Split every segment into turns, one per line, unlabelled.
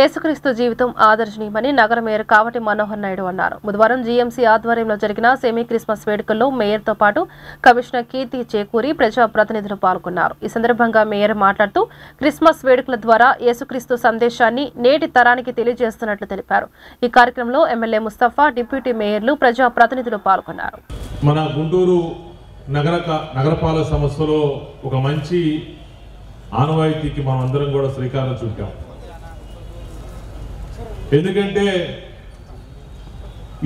యేసుక్రీస్తు జీవితం ఆదర్శనీయమని నగర మేయర్ కావటి మనోహర్ నాయుడు అన్నారు. బుధవారం జీఎంసీ ఆధ్వర్యంలో జరిగిన సెమీ క్రిస్మస్ వేడుకల్లో మేయర్తో పాటు కమిషనర్ కీర్తి చేకూరి ప్రజాప్రతినిధులు పాల్గొన్నారు. ఈ సందర్భంగా మేయర్ మాట్లాడుతూ క్రిస్మస్ వేడుకల ద్వారా యేసుక్రీస్తు సందేశాన్ని నేటి తరానికి తెలియజేస్తున్నట్లు తెలిపారు. ఈ కార్యక్రమంలో ఎమ్మెల్యే ముస్తఫా, డిప్యూటీ మేయర్లు, ప్రజాప్రతినిధులు పాల్గొన్నారు.
మన గుంటూరు నగరపాలక సంస్థలో ఒక మంచి ఆనవాయితీకి మనం అందరం కూడా శ్రీకారం చుట్టాం. ఎందుకంటే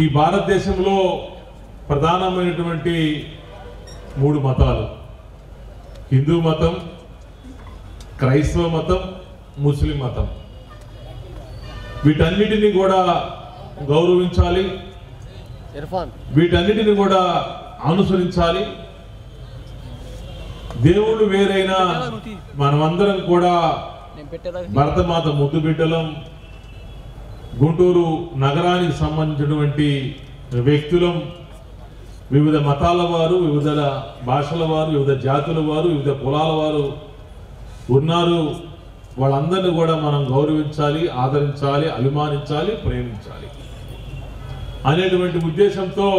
ఈ భారతదేశంలో ప్రధానమైనటువంటి 3 మతాలు, హిందూ మతం, క్రైస్తవ మతం, ముస్లిం మతం. వీటన్నిటిని కూడా గౌరవించాలి, వీటన్నిటిని కూడా అనుసరించాలి. దేవుళ్ళు వేరైనా మనమందరం కూడా భరతమాత ముద్దు బిడ్డలం. గుంటూరు నగరానికి సంబంధించినటువంటి వ్యక్తులం, వివిధ మతాల వారు, వివిధ భాషల వారు, వివిధ జాతుల వారు, వివిధ కులాల వారు ఉన్నారు. వాళ్ళందరినీ కూడా మనం గౌరవించాలి, ఆదరించాలి, అభిమానించాలి, ప్రేమించాలి అనేటువంటి ఉద్దేశంతో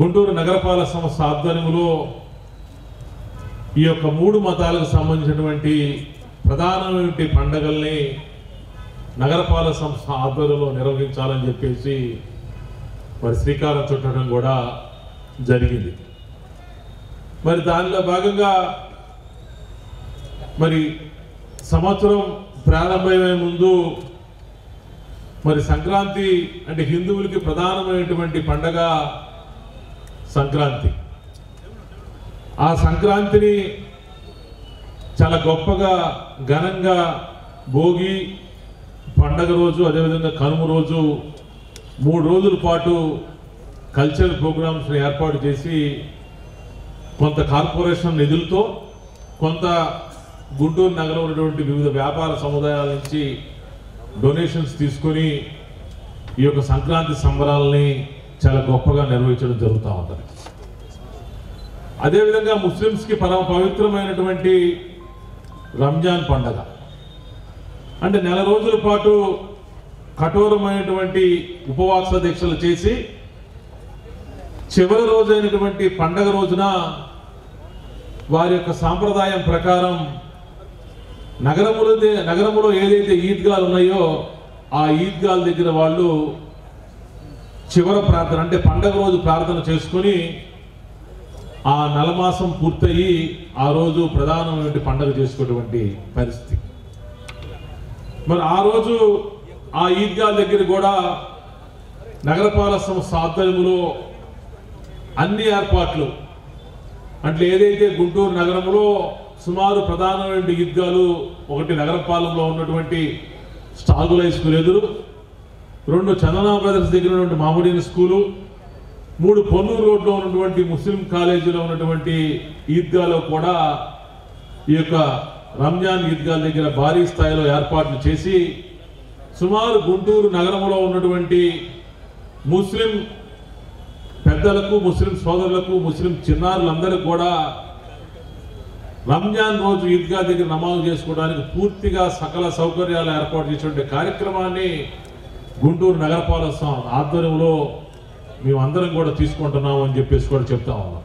గుంటూరు నగరపాలక సంస్థ ఆధ్వర్యంలో ఈ యొక్క 3 మతాలకు సంబంధించినటువంటి ప్రధానమైన పండుగల్ని నగరపాలక సంస్థ ఆధ్వర్యంలో నిర్వహించాలని చెప్పేసి మరి శ్రీకారం చుట్టడం కూడా జరిగింది. మరి దానిలో భాగంగా మరి సంవత్సరం ప్రారంభమయ్యే ముందు మరి సంక్రాంతి అంటే హిందువులకి ప్రధానమైనటువంటి పండగ సంక్రాంతి. ఆ సంక్రాంతిని చాలా గొప్పగా ఘనంగా భోగి పండగ రోజు, అదేవిధంగా కనుమ రోజు 3 రోజుల పాటు కల్చరల్ ప్రోగ్రామ్స్ ఏర్పాటు చేసి కొంత కార్పొరేషన్ నిధులతో, కొంత గుంటూరు నగరం ఉన్నటువంటి వివిధ వ్యాపార సముదాయాల నుంచి డొనేషన్స్ తీసుకొని ఈ యొక్క సంక్రాంతి సంబరాలని చాలా గొప్పగా నిర్వహించడం జరుగుతూ ఉంటుంది. అదేవిధంగా ముస్లిమ్స్కి పరమ పవిత్రమైనటువంటి రంజాన్ పండగ అంటే 4 రోజుల పాటు కఠోరమైనటువంటి ఉపవాస దీక్షలు చేసి చివరి రోజైనటువంటి పండగ రోజున వారి యొక్క సాంప్రదాయం ప్రకారం నగరంలో ఏదైతే ఈద్గాలు ఉన్నాయో ఆ ఈద్గాల దగ్గర వాళ్ళు చివరి ప్రార్థన అంటే పండగ రోజు ప్రార్థన చేసుకొని ఆ నలమాసం పూర్తయి ఆ రోజు ప్రధానమైన పండగ చేసుకునేటువంటి పరిస్థితి. మరి ఆ రోజు ఆ ఈద్గాల దగ్గర కూడా నగరపాలక సంస్థ ఆధ్వర్యంలో అన్ని ఏర్పాట్లు అంటే ఏదైతే గుంటూరు నగరంలో సుమారు ప్రధానమైన ఈద్గాలు, ఒకటి నగరపాలెంలో ఉన్నటువంటి స్టాగుల హై స్కూల్ ఎదురు, 2 చందనా బ్రదర్స్ దగ్గర ఉన్నటువంటి మామిడిని స్కూలు, 3 పొన్నూరు రోడ్లో ఉన్నటువంటి ముస్లిం కాలేజీలో ఉన్నటువంటి ఈద్గాలో కూడా ఈ యొక్క రంజాన్ ఈద్గా దగ్గర భారీ స్థాయిలో ఏర్పాట్లు చేసి సుమారు గుంటూరు నగరంలో ఉన్నటువంటి ముస్లిం పెద్దలకు, ముస్లిం సోదరులకు, ముస్లిం చిన్నారులందరికీ కూడా రంజాన్ రోజు ఈద్గా దగ్గర నమాజు చేసుకోవడానికి పూర్తిగా సకల సౌకర్యాలు ఏర్పాటు చేసే కార్యక్రమాన్ని గుంటూరు నగరపాలక ఆధ్వర్యంలో మేమందరం కూడా తీసుకుంటున్నాం అని చెప్పేసి కూడా చెప్తా ఉన్నాం.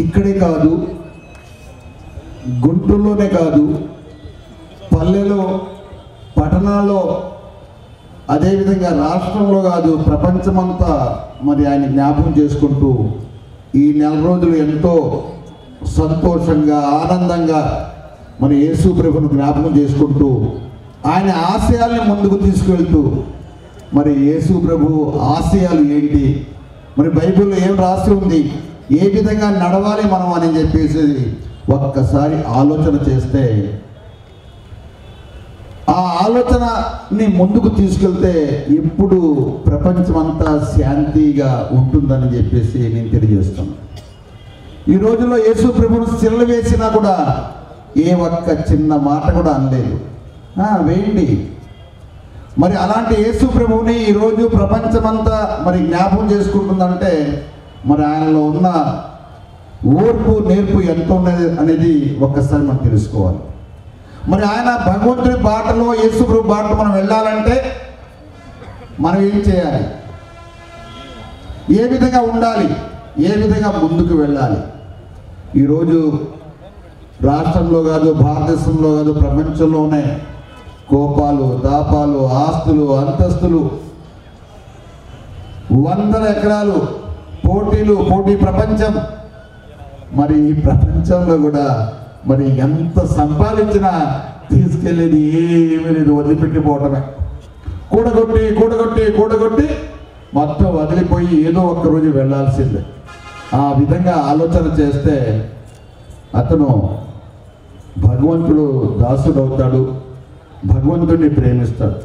ఇక్కడే కాదు, గుంటూరులోనే కాదు, పల్లెలో, పట్టణాల్లో, అదేవిధంగా రాష్ట్రంలో కాదు, ప్రపంచమంతా మరి ఆయన జ్ఞాపకం చేసుకుంటూ ఈ 4 రోజులు ఎంతో సంతోషంగా, ఆనందంగా మరి యేసు ప్రభువును జ్ఞాపకం చేసుకుంటూ ఆయన ఆశయాల్ని ముందుకు తీసుకువెళ్తూ మరి యేసు ప్రభు ఆశయాలు ఏంటి, మరి బైబిల్లో ఏం రాసి ఉంది, ఏ విధంగా నడవాలి మనం అని చెప్పేసి ఒక్కసారి ఆలోచన చేస్తే ఆ ఆలోచనని ముందుకు తీసుకెళ్తే ఎప్పుడు ప్రపంచమంతా శాంతిగా ఉంటుందని చెప్పేసి నేను తెలియజేస్తున్నాను. ఈ రోజుల్లో యేసు ప్రభువును సిలువ వేసినా కూడా ఏ ఒక్క చిన్న మాట కూడా అనలేదు, వేయండి. మరి అలాంటి యేసు ప్రభువుని ఈరోజు ప్రపంచమంతా మరి జ్ఞాపకం చేసుకుంటుందంటే మరి ఆయనలో ఉన్న ఓర్పు, నేర్పు ఎంత ఉన్నది అనేది ఒక్కసారి మనం తెలుసుకోవాలి. మరి ఆయన భగవంతుడి బాటలో, యేసు ప్రభు బాటలో మనం వెళ్ళాలంటే మనం ఏం చేయాలి, ఏ విధంగా ఉండాలి, ఏ విధంగా ముందుకు వెళ్ళాలి? ఈరోజు రాష్ట్రంలో కాదు, భారతదేశంలో కాదు, ప్రపంచంలోనే కోపాలు, తాపాలు, ఆస్తులు, అంతస్తులు, వందల ఎకరాలు, పోటీ ప్రపంచం. మరి ఈ ప్రపంచంలో కూడా మరి ఎంత సంపాదించినా తీసుకెళ్ళేది ఏమీ లేదు, వదిలిపెట్టిపోవటమే. కూడగొట్టి మొత్తం వదిలిపోయి ఏదో ఒక్కరోజు వెళ్ళాల్సిందే. ఆ విధంగా ఆలోచన చేస్తే అతను భగవంతుడు దాసుడవుతాడు, భగవంతుడిని ప్రేమిస్తాడు.